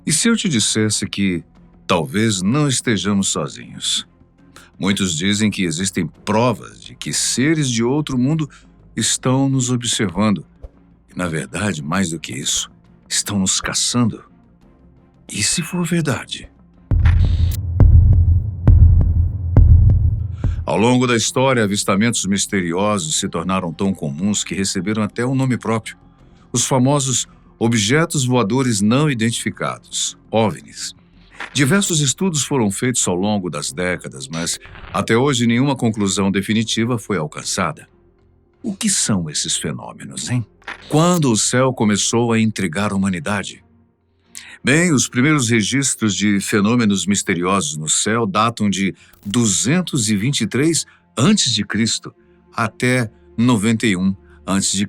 E se eu te dissesse que talvez não estejamos sozinhos? Muitos dizem que existem provas de que seres de outro mundo estão nos observando. E, na verdade, mais do que isso, estão nos caçando. E se for verdade? Ao longo da história, avistamentos misteriosos se tornaram tão comuns que receberam até um nome próprio. Os famosos objetos voadores não identificados, OVNIs. Diversos estudos foram feitos ao longo das décadas, mas até hoje nenhuma conclusão definitiva foi alcançada. O que são esses fenômenos, hein? Quando o céu começou a intrigar a humanidade? Bem, os primeiros registros de fenômenos misteriosos no céu datam de 223 a.C. até 91 a.C.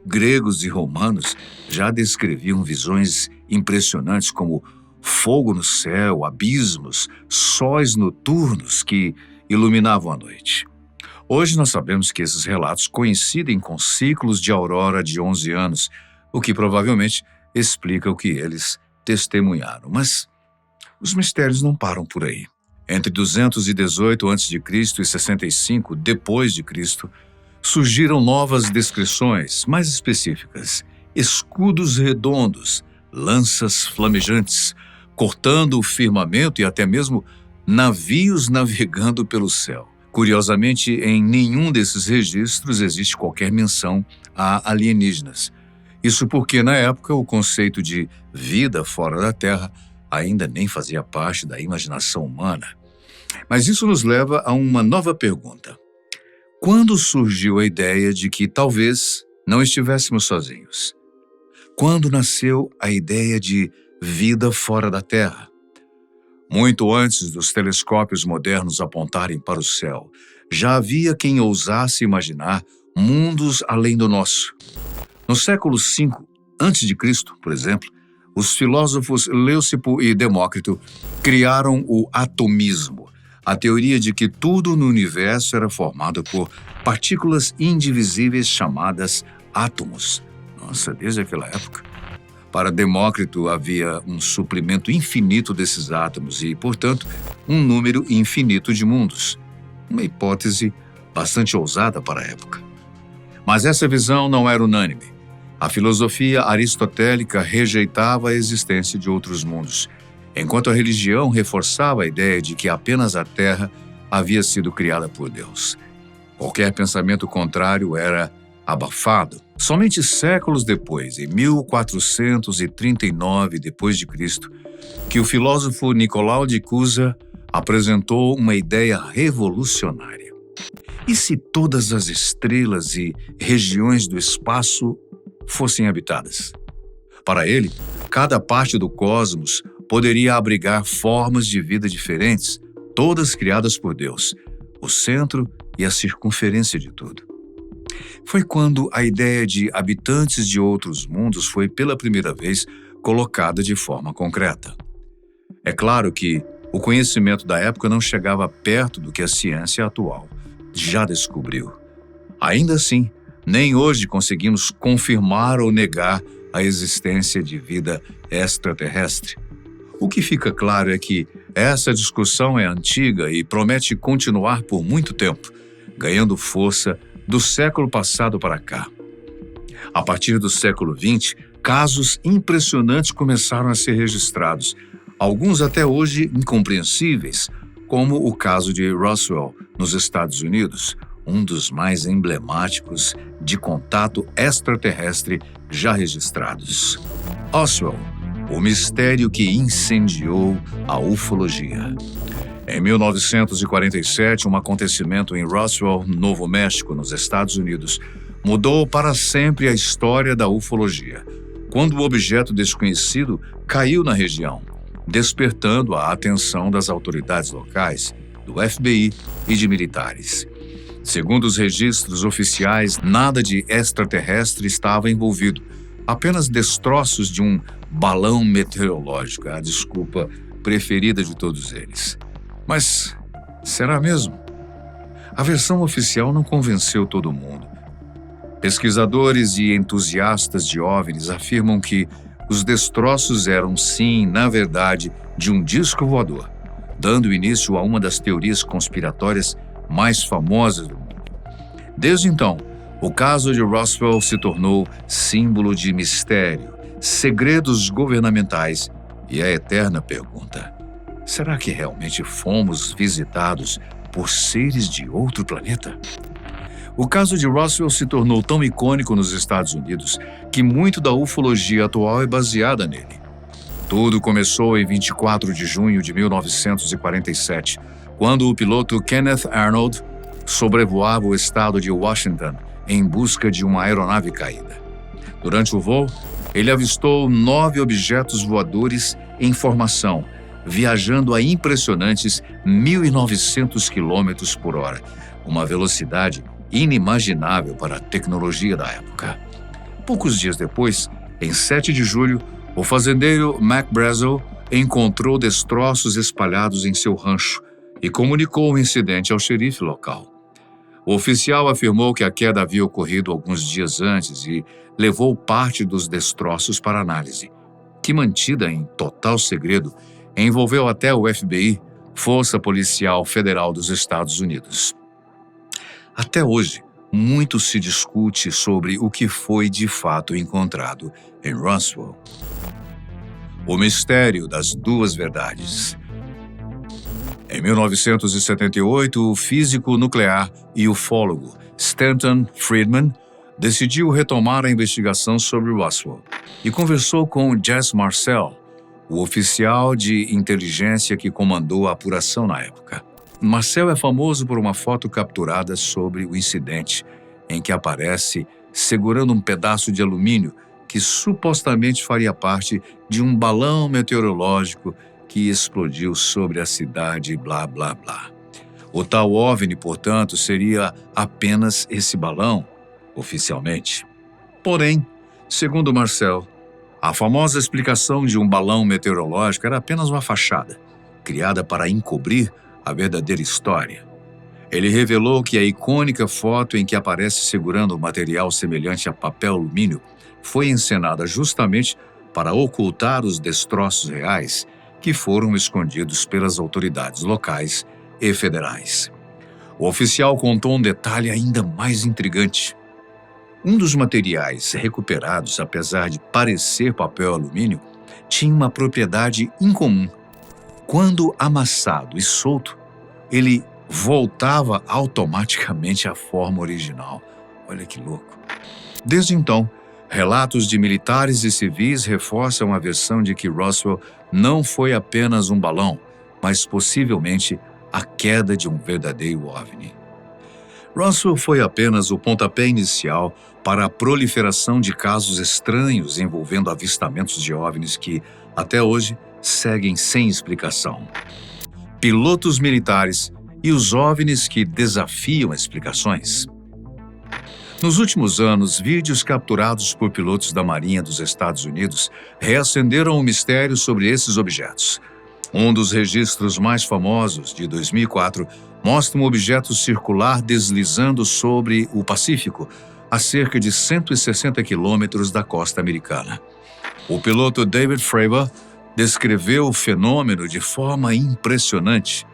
Gregos e romanos já descreviam visões impressionantes como fogo no céu, abismos, sóis noturnos que iluminavam a noite. Hoje nós sabemos que esses relatos coincidem com ciclos de aurora de 11 anos, o que provavelmente explica o que eles testemunharam. Mas os mistérios não param por aí. Entre 218 a.C. e 65 d.C., surgiram novas descrições mais específicas. Escudos redondos, lanças flamejantes, cortando o firmamento e até mesmo navios navegando pelo céu. Curiosamente, em nenhum desses registros existe qualquer menção a alienígenas. Isso porque, na época, o conceito de vida fora da Terra ainda nem fazia parte da imaginação humana. Mas isso nos leva a uma nova pergunta. Quando surgiu a ideia de que talvez não estivéssemos sozinhos? Quando nasceu a ideia de vida fora da Terra? Muito antes dos telescópios modernos apontarem para o céu, já havia quem ousasse imaginar mundos além do nosso. No século V a.C., por exemplo, os filósofos Leucipo e Demócrito criaram o atomismo, a teoria de que tudo no universo era formado por partículas indivisíveis chamadas átomos. Nossa, desde aquela época. Para Demócrito havia um suprimento infinito desses átomos e, portanto, um número infinito de mundos. Uma hipótese bastante ousada para a época. Mas essa visão não era unânime. A filosofia aristotélica rejeitava a existência de outros mundos, enquanto a religião reforçava a ideia de que apenas a Terra havia sido criada por Deus. Qualquer pensamento contrário era abafado. Somente séculos depois, em 1439 d.C., que o filósofo Nicolau de Cusa apresentou uma ideia revolucionária. E se todas as estrelas e regiões do espaço fossem habitadas? Para ele, cada parte do cosmos poderia abrigar formas de vida diferentes, todas criadas por Deus, o centro e a circunferência de tudo. Foi quando a ideia de habitantes de outros mundos foi pela primeira vez colocada de forma concreta. É claro que o conhecimento da época não chegava perto do que a ciência atual já descobriu. Ainda assim, nem hoje conseguimos confirmar ou negar a existência de vida extraterrestre. O que fica claro é que essa discussão é antiga e promete continuar por muito tempo, ganhando força do século passado para cá. A partir do século XX, casos impressionantes começaram a ser registrados, alguns até hoje incompreensíveis, como o caso de Roswell, nos Estados Unidos, um dos mais emblemáticos de contato extraterrestre já registrados. Roswell, o mistério que incendiou a ufologia. Em 1947, um acontecimento em Roswell, Novo México, nos Estados Unidos, mudou para sempre a história da ufologia, quando o objeto desconhecido caiu na região, despertando a atenção das autoridades locais, do FBI e de militares. Segundo os registros oficiais, nada de extraterrestre estava envolvido, apenas destroços de um balão meteorológico, a desculpa preferida de todos eles. Mas será mesmo? A versão oficial não convenceu todo mundo. Pesquisadores e entusiastas de OVNIs afirmam que os destroços eram, sim, na verdade, de um disco voador, dando início a uma das teorias conspiratórias mais famosas do mundo. Desde então, o caso de Roswell se tornou símbolo de mistério, segredos governamentais e a eterna pergunta: será que realmente fomos visitados por seres de outro planeta? O caso de Roswell se tornou tão icônico nos Estados Unidos que muito da ufologia atual é baseada nele. Tudo começou em 24 de junho de 1947, quando o piloto Kenneth Arnold sobrevoava o estado de Washington em busca de uma aeronave caída. Durante o voo, ele avistou 9 objetos voadores em formação, viajando a impressionantes 1.900 km por hora, uma velocidade inimaginável para a tecnologia da época. Poucos dias depois, em 7 de julho, o fazendeiro Mac Brazel encontrou destroços espalhados em seu rancho e comunicou o incidente ao xerife local. O oficial afirmou que a queda havia ocorrido alguns dias antes e levou parte dos destroços para análise, que, mantida em total segredo, envolveu até o FBI, Força Policial Federal dos Estados Unidos. Até hoje, muito se discute sobre o que foi de fato encontrado em Roswell. O mistério das duas verdades. Em 1978, o físico nuclear e ufólogo Stanton Friedman decidiu retomar a investigação sobre Roswell e conversou com Jesse Marcel, o oficial de inteligência que comandou a apuração na época. Marcel é famoso por uma foto capturada sobre o incidente, em que aparece segurando um pedaço de alumínio que supostamente faria parte de um balão meteorológico que explodiu sobre a cidade, blá, blá, blá. O tal OVNI, portanto, seria apenas esse balão, oficialmente. Porém, segundo Marcel, a famosa explicação de um balão meteorológico era apenas uma fachada, criada para encobrir a verdadeira história. Ele revelou que a icônica foto em que aparece segurando um material semelhante a papel alumínio foi encenada justamente para ocultar os destroços reais que foram escondidos pelas autoridades locais e federais. O oficial contou um detalhe ainda mais intrigante. Um dos materiais recuperados, apesar de parecer papel alumínio, tinha uma propriedade incomum. Quando amassado e solto, ele voltava automaticamente à forma original. Olha que louco. Desde então, relatos de militares e civis reforçam a versão de que Roswell não foi apenas um balão, mas possivelmente a queda de um verdadeiro OVNI. Roswell foi apenas o pontapé inicial para a proliferação de casos estranhos envolvendo avistamentos de OVNIs que, até hoje, seguem sem explicação. Pilotos militares e os OVNIs que desafiam explicações. Nos últimos anos, vídeos capturados por pilotos da Marinha dos Estados Unidos reacenderam o mistério sobre esses objetos. Um dos registros mais famosos, de 2004, mostra um objeto circular deslizando sobre o Pacífico, a cerca de 160 quilômetros da costa americana. O piloto David Fravor descreveu o fenômeno de forma impressionante.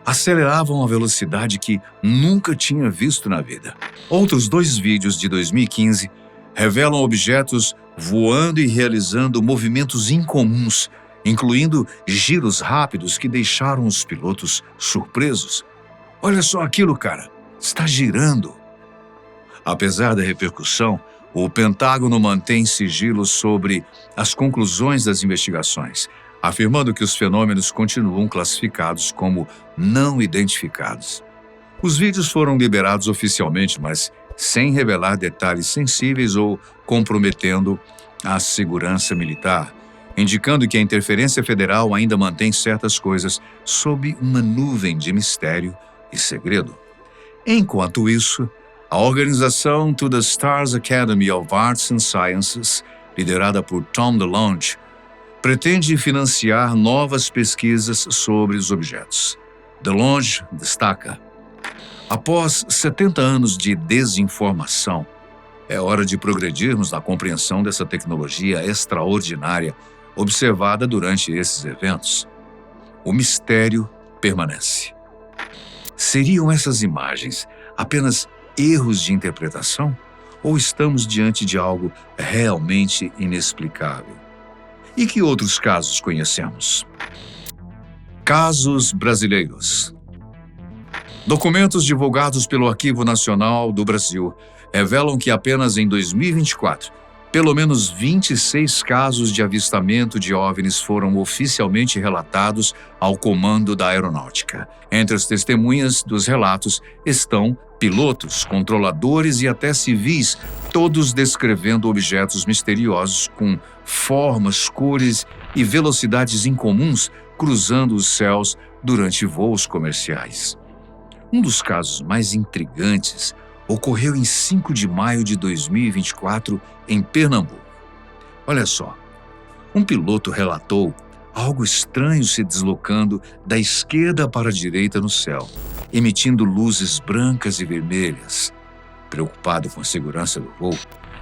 Aceleravam a uma velocidade que nunca tinha visto na vida. Outros 2 vídeos de 2015 revelam objetos voando e realizando movimentos incomuns, incluindo giros rápidos que deixaram os pilotos surpresos. Olha só aquilo, cara! Está girando! Apesar da repercussão, o Pentágono mantém sigilo sobre as conclusões das investigações, afirmando que os fenômenos continuam classificados como não identificados. Os vídeos foram liberados oficialmente, mas sem revelar detalhes sensíveis ou comprometendo a segurança militar, indicando que a interferência federal ainda mantém certas coisas sob uma nuvem de mistério e segredo. Enquanto isso, a organização To the Stars Academy of Arts and Sciences, liderada por Tom DeLonge, pretende financiar novas pesquisas sobre os objetos. DeLonge destaca: após 70 anos de desinformação, É hora de progredirmos na compreensão dessa tecnologia extraordinária observada durante esses eventos. O mistério permanece. Seriam essas imagens apenas erros de interpretação? Ou estamos diante de algo realmente inexplicável? E que outros casos conhecemos? Casos brasileiros. Documentos divulgados pelo Arquivo Nacional do Brasil revelam que apenas em 2024, pelo menos 26 casos de avistamento de OVNIs foram oficialmente relatados ao Comando da Aeronáutica. Entre as testemunhas dos relatos estão pilotos, controladores e até civis, todos descrevendo objetos misteriosos com formas, cores e velocidades incomuns cruzando os céus durante voos comerciais. Um dos casos mais intrigantes ocorreu em 5 de maio de 2024, em Pernambuco. Olha só, um piloto relatou algo estranho se deslocando da esquerda para a direita no céu, emitindo luzes brancas e vermelhas. Preocupado com a segurança do voo,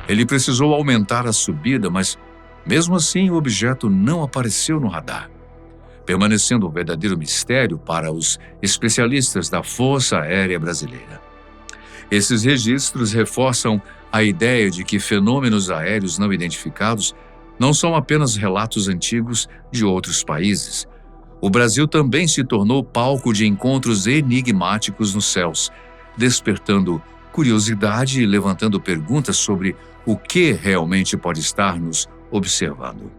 ele precisou aumentar a subida, mas, mesmo assim, o objeto não apareceu no radar, permanecendo um verdadeiro mistério para os especialistas da Força Aérea Brasileira. Esses registros reforçam a ideia de que fenômenos aéreos não identificados não são apenas relatos antigos de outros países. O Brasil também se tornou palco de encontros enigmáticos nos céus, despertando curiosidade e levantando perguntas sobre o que realmente pode estar nos observando.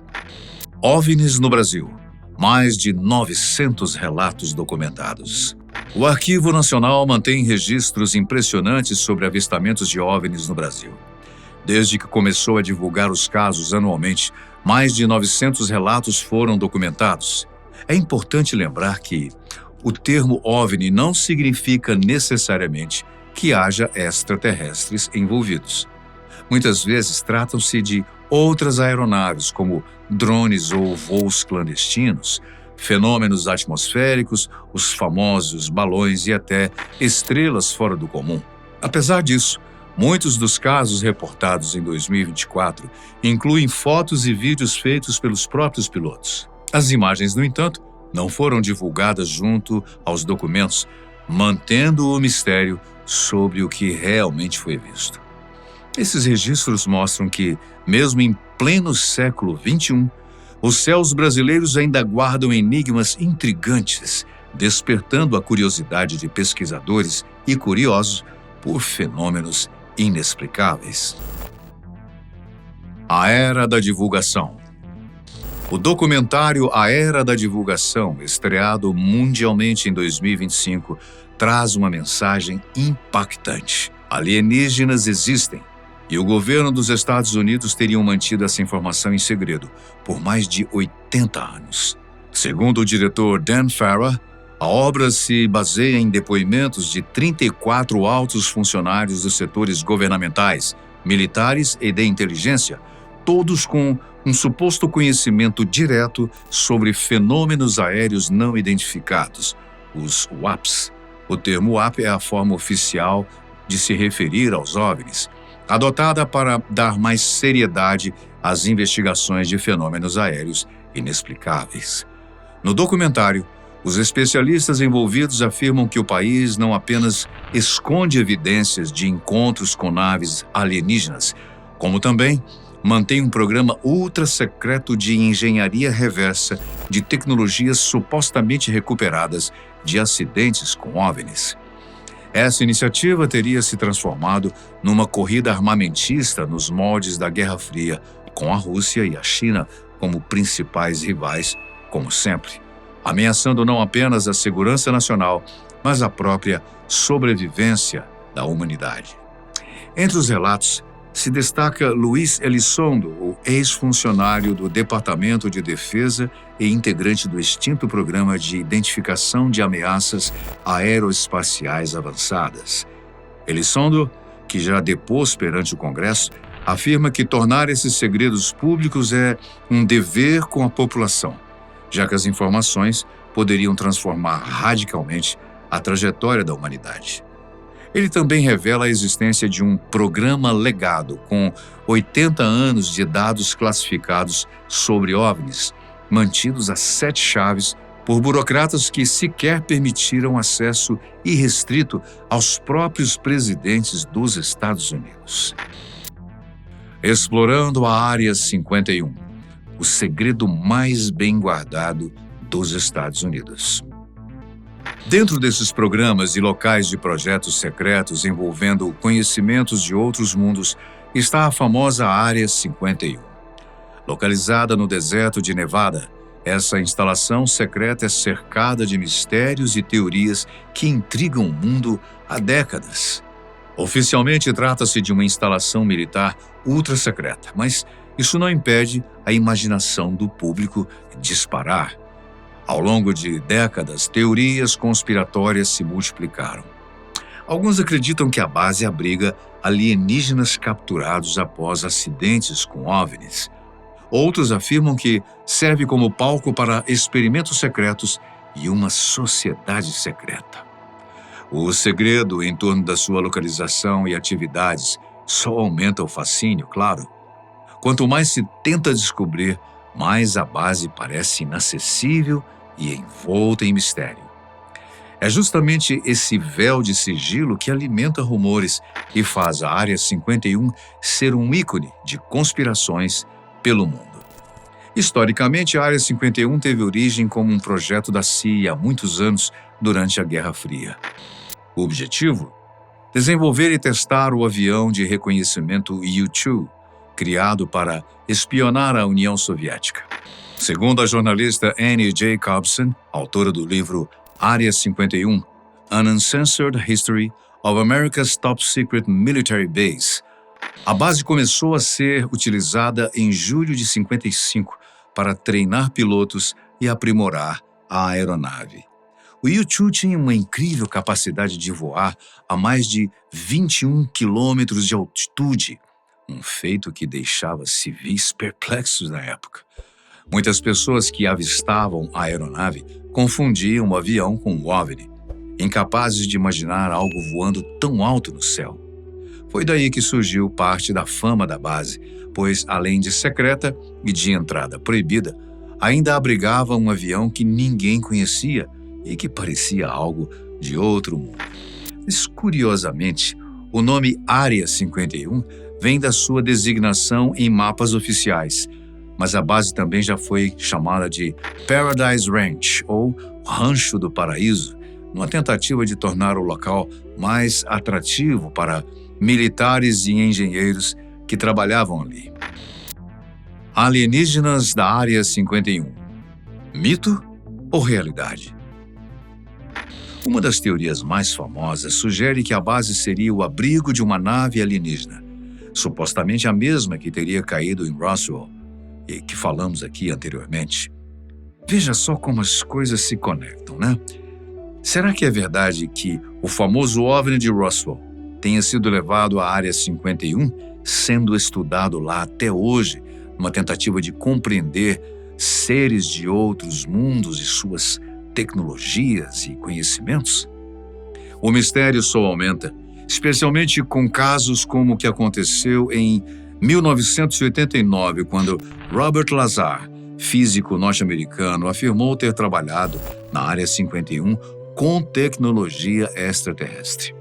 OVNIs no Brasil. Mais de 900 relatos documentados. O Arquivo Nacional mantém registros impressionantes sobre avistamentos de OVNIs no Brasil. Desde que começou a divulgar os casos anualmente, mais de 900 relatos foram documentados. É importante lembrar que o termo OVNI não significa necessariamente que haja extraterrestres envolvidos. Muitas vezes tratam-se de outras aeronaves, como drones ou voos clandestinos, fenômenos atmosféricos, os famosos balões e até estrelas fora do comum. Apesar disso, muitos dos casos reportados em 2024 incluem fotos e vídeos feitos pelos próprios pilotos. As imagens, no entanto, não foram divulgadas junto aos documentos, mantendo o mistério sobre o que realmente foi visto. Esses registros mostram que, mesmo em pleno século XXI, os céus brasileiros ainda guardam enigmas intrigantes, despertando a curiosidade de pesquisadores e curiosos por fenômenos inexplicáveis. A Era da Divulgação. O documentário A Era da Divulgação, estreado mundialmente em 2025, traz uma mensagem impactante. Alienígenas existem. E o governo dos Estados Unidos teria mantido essa informação em segredo por mais de 80 anos. Segundo o diretor Dan Farah, a obra se baseia em depoimentos de 34 altos funcionários dos setores governamentais, militares e de inteligência, todos com um suposto conhecimento direto sobre fenômenos aéreos não identificados, os UAPs. O termo UAP é a forma oficial de se referir aos OVNIs, adotada para dar mais seriedade às investigações de fenômenos aéreos inexplicáveis. No documentário, os especialistas envolvidos afirmam que o país não apenas esconde evidências de encontros com naves alienígenas, como também mantém um programa ultra-secreto de engenharia reversa de tecnologias supostamente recuperadas de acidentes com OVNIs. Essa iniciativa teria se transformado numa corrida armamentista nos moldes da Guerra Fria, com a Rússia e a China como principais rivais, como sempre, ameaçando não apenas a segurança nacional, mas a própria sobrevivência da humanidade. Entre os relatos, se destaca Luiz Elizondo, o ex-funcionário do Departamento de Defesa e integrante do extinto Programa de Identificação de Ameaças Aeroespaciais Avançadas. Elizondo, que já depôs perante o Congresso, afirma que tornar esses segredos públicos é um dever com a população, já que as informações poderiam transformar radicalmente a trajetória da humanidade. Ele também revela a existência de um programa legado com 80 anos de dados classificados sobre OVNIs, mantidos a 7 chaves por burocratas que sequer permitiram acesso irrestrito aos próprios presidentes dos Estados Unidos. Explorando a Área 51, o segredo mais bem guardado dos Estados Unidos. Dentro desses programas e locais de projetos secretos envolvendo conhecimentos de outros mundos está a famosa Área 51. Localizada no deserto de Nevada, essa instalação secreta é cercada de mistérios e teorias que intrigam o mundo há décadas. Oficialmente trata-se de uma instalação militar ultra secreta, mas isso não impede a imaginação do público disparar. Ao longo de décadas, teorias conspiratórias se multiplicaram. Alguns acreditam que a base abriga alienígenas capturados após acidentes com OVNIs. Outros afirmam que serve como palco para experimentos secretos e uma sociedade secreta. O segredo em torno da sua localização e atividades só aumenta o fascínio, claro. Quanto mais se tenta descobrir, mais a base parece inacessível e envolta em mistério. É justamente esse véu de sigilo que alimenta rumores e faz a Área 51 ser um ícone de conspirações pelo mundo. Historicamente, a Área 51 teve origem como um projeto da CIA há muitos anos durante a Guerra Fria. O objetivo? Desenvolver e testar o avião de reconhecimento U-2, criado para espionar a União Soviética. Segundo a jornalista Annie Jacobsen, autora do livro Área 51, An Uncensored History of America's Top Secret Military Base, a base começou a ser utilizada em julho de 55 para treinar pilotos e aprimorar a aeronave. O U-2 tinha uma incrível capacidade de voar a mais de 21 quilômetros de altitude, um feito que deixava civis perplexos na época. Muitas pessoas que avistavam a aeronave confundiam o avião com um OVNI, incapazes de imaginar algo voando tão alto no céu. Foi daí que surgiu parte da fama da base, pois, além de secreta e de entrada proibida, ainda abrigava um avião que ninguém conhecia e que parecia algo de outro mundo. Mas, curiosamente, o nome Área 51 vem da sua designação em mapas oficiais, mas a base também já foi chamada de Paradise Ranch, ou Rancho do Paraíso, numa tentativa de tornar o local mais atrativo para militares e engenheiros que trabalhavam ali. Alienígenas da Área 51. Mito ou realidade? Uma das teorias mais famosas sugere que a base seria o abrigo de uma nave alienígena, supostamente a mesma que teria caído em Roswell e que falamos aqui anteriormente. Veja só como as coisas se conectam, né? Será que é verdade que o famoso OVNI de Roswell tenha sido levado à Área 51, sendo estudado lá até hoje, numa tentativa de compreender seres de outros mundos e suas tecnologias e conhecimentos? O mistério só aumenta, especialmente com casos como o que aconteceu em 1989, quando Robert Lazar, físico norte-americano, afirmou ter trabalhado na Área 51 com tecnologia extraterrestre.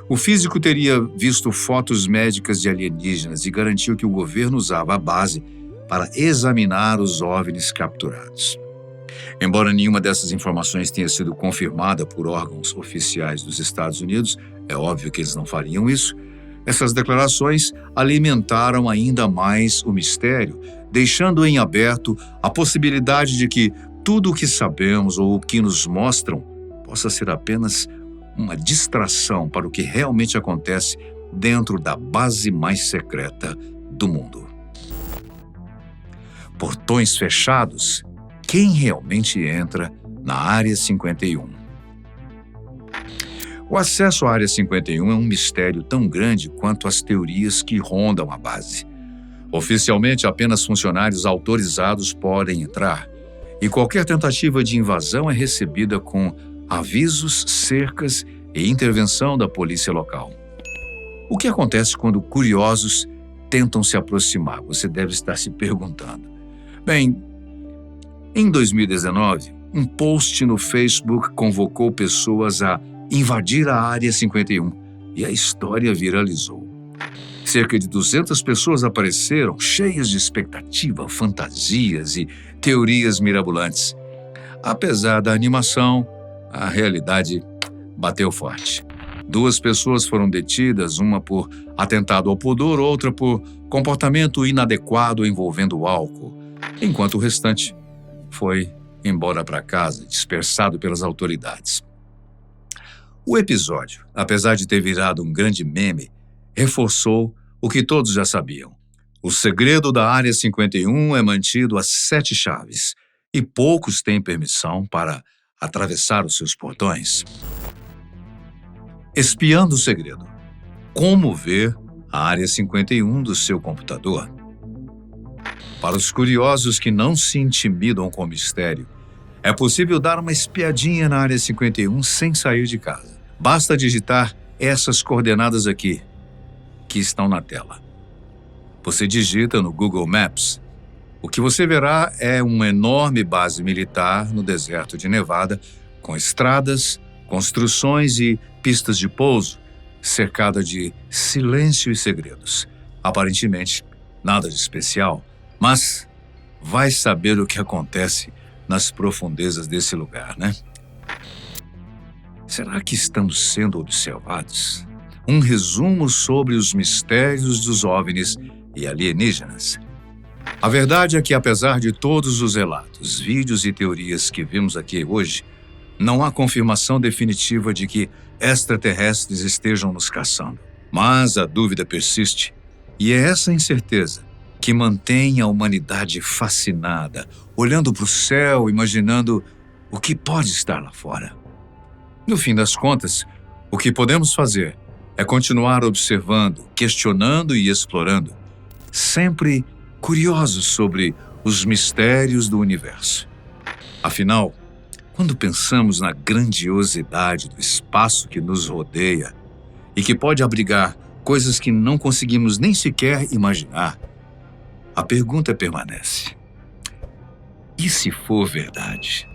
O físico teria visto fotos médicas de alienígenas e garantiu que o governo usava a base para examinar os OVNIs capturados. Embora nenhuma dessas informações tenha sido confirmada por órgãos oficiais dos Estados Unidos, é óbvio que eles não fariam isso, essas declarações alimentaram ainda mais o mistério, deixando em aberto a possibilidade de que tudo o que sabemos ou o que nos mostram possa ser apenas uma distração para o que realmente acontece dentro da base mais secreta do mundo. Portões fechados? Quem realmente entra na Área 51? O acesso à Área 51 é um mistério tão grande quanto as teorias que rondam a base. Oficialmente, apenas funcionários autorizados podem entrar, e qualquer tentativa de invasão é recebida com avisos, cercas e intervenção da polícia local. O que acontece quando curiosos tentam se aproximar? Você deve estar se perguntando. Bem, em 2019, um post no Facebook convocou pessoas a invadir a Área 51 e a história viralizou. Cerca de 200 pessoas apareceram, cheias de expectativa, fantasias e teorias mirabolantes. Apesar da animação, a realidade bateu forte. 2 pessoas foram detidas, uma por atentado ao pudor, outra por comportamento inadequado envolvendo álcool, enquanto o restante foi embora para casa, dispersado pelas autoridades. O episódio, apesar de ter virado um grande meme, reforçou o que todos já sabiam. O segredo da Área 51 é mantido a 7 chaves e poucos têm permissão para atravessar os seus portões. Espiando o segredo. Como ver a Área 51 do seu computador? Para os curiosos que não se intimidam com o mistério, é possível dar uma espiadinha na Área 51 sem sair de casa. Basta digitar essas coordenadas aqui, que estão na tela. Você digita no Google Maps. O que você verá é uma enorme base militar no deserto de Nevada, com estradas, construções e pistas de pouso, cercada de silêncio e segredos. Aparentemente, nada de especial, mas vai saber o que acontece nas profundezas desse lugar, né? Será que estamos sendo observados? Um resumo sobre os mistérios dos OVNIs e alienígenas. A verdade é que, apesar de todos os relatos, vídeos e teorias que vimos aqui hoje, não há confirmação definitiva de que extraterrestres estejam nos caçando. Mas a dúvida persiste, e é essa incerteza que mantém a humanidade fascinada, olhando para o céu, imaginando o que pode estar lá fora. No fim das contas, o que podemos fazer é continuar observando, questionando e explorando, sempre curiosos sobre os mistérios do universo. Afinal, quando pensamos na grandiosidade do espaço que nos rodeia e que pode abrigar coisas que não conseguimos nem sequer imaginar, a pergunta permanece: e se for verdade?